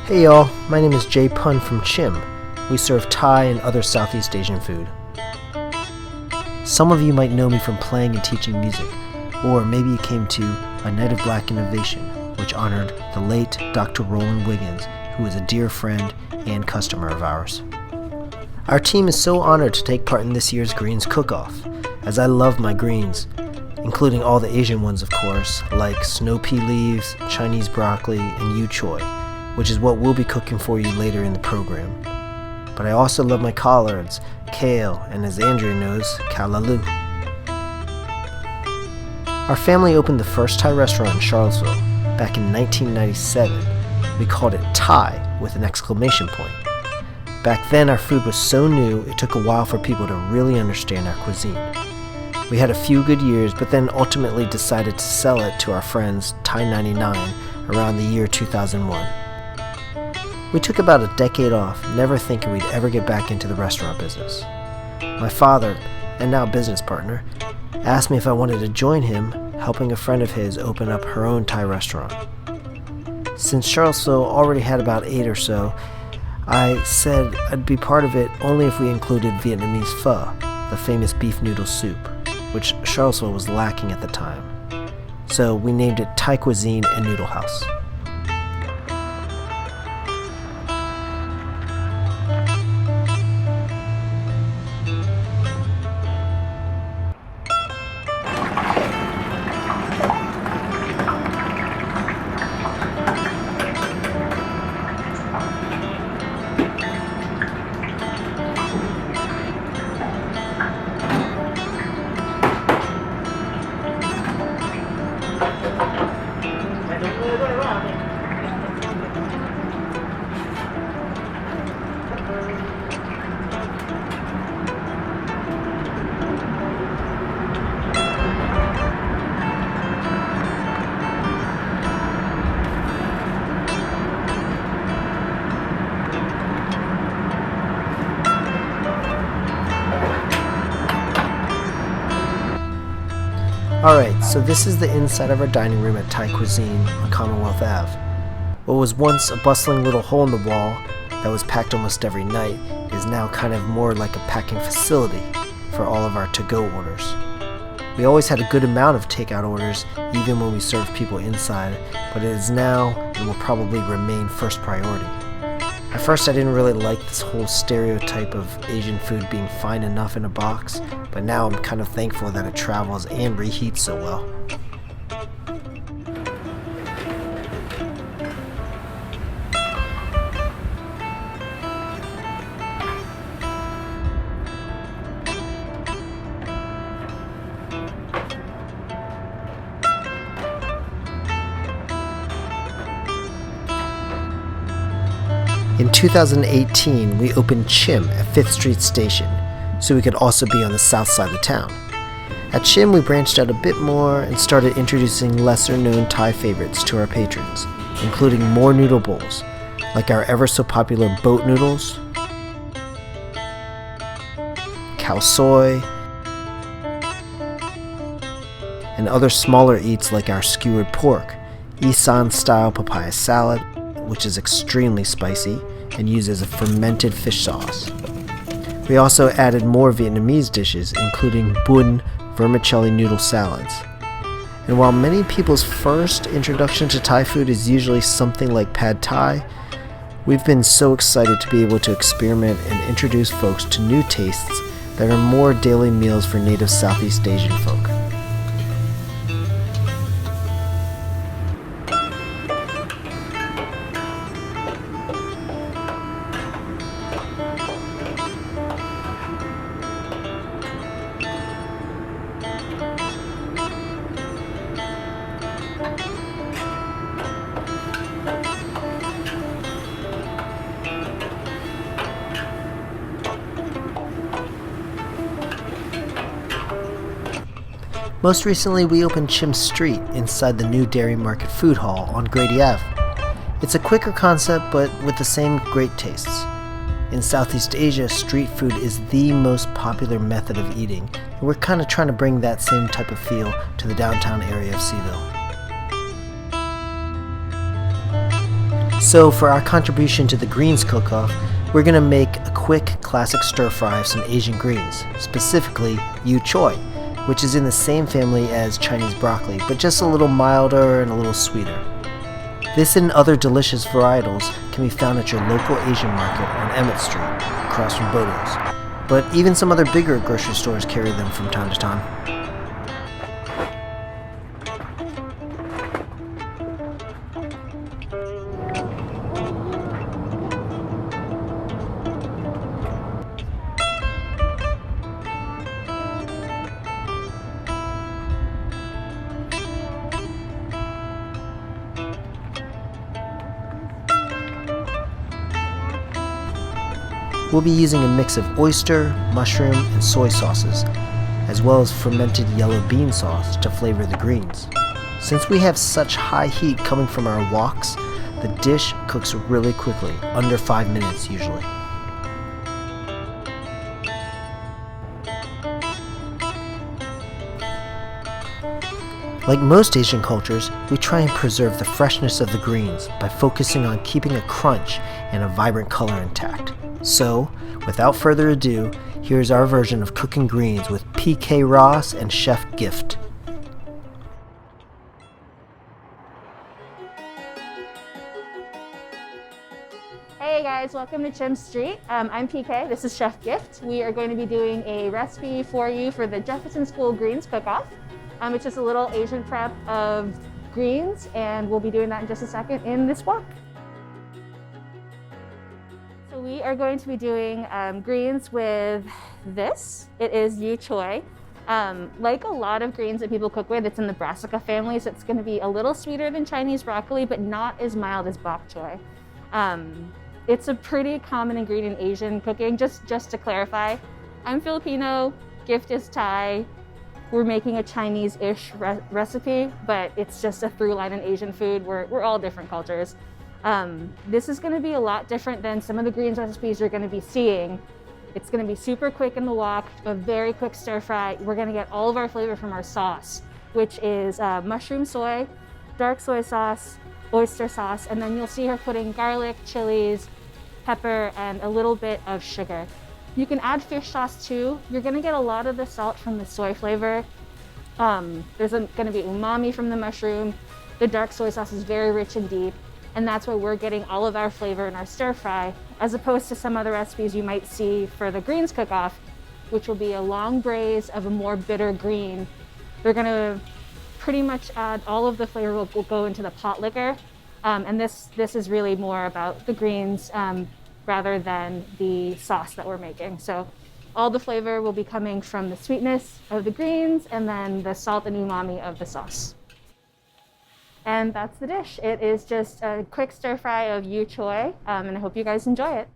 Hey y'all, my name is Jay Pun from Chimm. We serve Thai and other Southeast Asian food. Some of you might know me from playing and teaching music, or maybe you came to a Night of Black Innovation, which honored the late Dr. Roland Wiggins, who is a dear friend and customer of ours. Our team is so honored to take part in this year's Greens Cook-Off, as I love my greens, including all the Asian ones of course, like snow pea leaves, Chinese broccoli, and yu choy, which is what we'll be cooking for you later in the program. But I also love my collards, kale, and as Andrea knows, callaloo. Our family opened the first Thai restaurant in Charlottesville back in 1997. We called it Thai with an exclamation point. Back then our food was so new it took a while for people to really understand our cuisine. We had a few good years but then ultimately decided to sell it to our friends Thai 99 around the year 2001. We took about a decade off, never thinking we'd ever get back into the restaurant business. My father, and now business partner, asked me if I wanted to join him, helping a friend of his open up her own Thai restaurant. Since Charlottesville already had about 8 or so, I said I'd be part of it only if we included Vietnamese pho, the famous beef noodle soup, which Charlottesville was lacking at the time. So we named it Thai Cuisine and Noodle House. Alright, so this is the inside of our dining room at Thai Cuisine on Commonwealth Ave. What was once a bustling little hole in the wall that was packed almost every night is now kind of more like a packing facility for all of our to-go orders. We always had a good amount of takeout orders even when we served people inside, but it is now and will probably remain first priority. At first I didn't really like this whole stereotype of Asian food being fine enough in a box, but now I'm kind of thankful that it travels and reheats so well. In 2018, we opened Chimm at 5th Street Station, so we could also be on the south side of town. At Chimm, we branched out a bit more and started introducing lesser-known Thai favorites to our patrons, including more noodle bowls, like our ever-so-popular boat noodles, khao soi, and other smaller eats like our skewered pork, ISAN-style papaya salad, which is extremely spicy and uses a fermented fish sauce. We also added more Vietnamese dishes, including bun vermicelli noodle salads. And while many people's first introduction to Thai food is usually something like pad Thai, we've been so excited to be able to experiment and introduce folks to new tastes that are more daily meals for native Southeast Asian folk. Most recently, we opened Chimm Street inside the new Dairy Market Food Hall on Grady Ave. It's a quicker concept, but with the same great tastes. In Southeast Asia, street food is the most popular method of eating, and we're kind of trying to bring that same type of feel to the downtown area of Seaville. So for our contribution to the greens cook-off, we're going to make a quick classic stir fry of some Asian greens, specifically yu choy, which is in the same family as Chinese broccoli, but just a little milder and a little sweeter. This and other delicious varietals can be found at your local Asian market on Emmett Street, across from Bodo's. But even some other bigger grocery stores carry them from time to time. We'll be using a mix of oyster, mushroom, and soy sauces, as well as fermented yellow bean sauce to flavor the greens. Since we have such high heat coming from our woks, the dish cooks really quickly, under 5 minutes usually. Like most Asian cultures, we try and preserve the freshness of the greens by focusing on keeping a crunch and a vibrant color intact. So, without further ado, here's our version of cooking greens with PK Ross and Chef Gift. Hey guys, welcome to Chimm Street. I'm PK, this is Chef Gift. We are going to be doing a recipe for you for the Jefferson School Greens Cook-Off. It's just a little Asian prep of greens, and we'll be doing that in just a second in this wok. So we are going to be doing greens with this. It is yu choy. Like a lot of greens that people cook with, it's in the brassica family, so it's going to be a little sweeter than Chinese broccoli, but not as mild as bok choy. It's a pretty common ingredient in Asian cooking. Just to clarify, I'm Filipino, Gift is Thai. We're making a Chinese-ish recipe, but it's just a through line in Asian food. We're all different cultures. This is going to be a lot different than some of the greens recipes you're going to be seeing. It's going to be super quick in the wok, a very quick stir fry. We're going to get all of our flavor from our sauce, which is mushroom soy, dark soy sauce, oyster sauce, and then you'll see her putting garlic, chilies, pepper, and a little bit of sugar. You can add fish sauce too. You're going to get a lot of the salt from the soy flavor. There's going to be umami from the mushroom. The dark soy sauce is very rich and deep, and that's why we're getting all of our flavor in our stir fry, as opposed to some other recipes you might see for the greens cook-off, which will be a long braise of a more bitter green. They're going to pretty much add all of the flavor will go into the pot liquor, and this is really more about the greens rather than the sauce that we're making. So all the flavor will be coming from the sweetness of the greens and then the salt and umami of the sauce. And that's the dish. It is just a quick stir fry of yu choy, and I hope you guys enjoy it.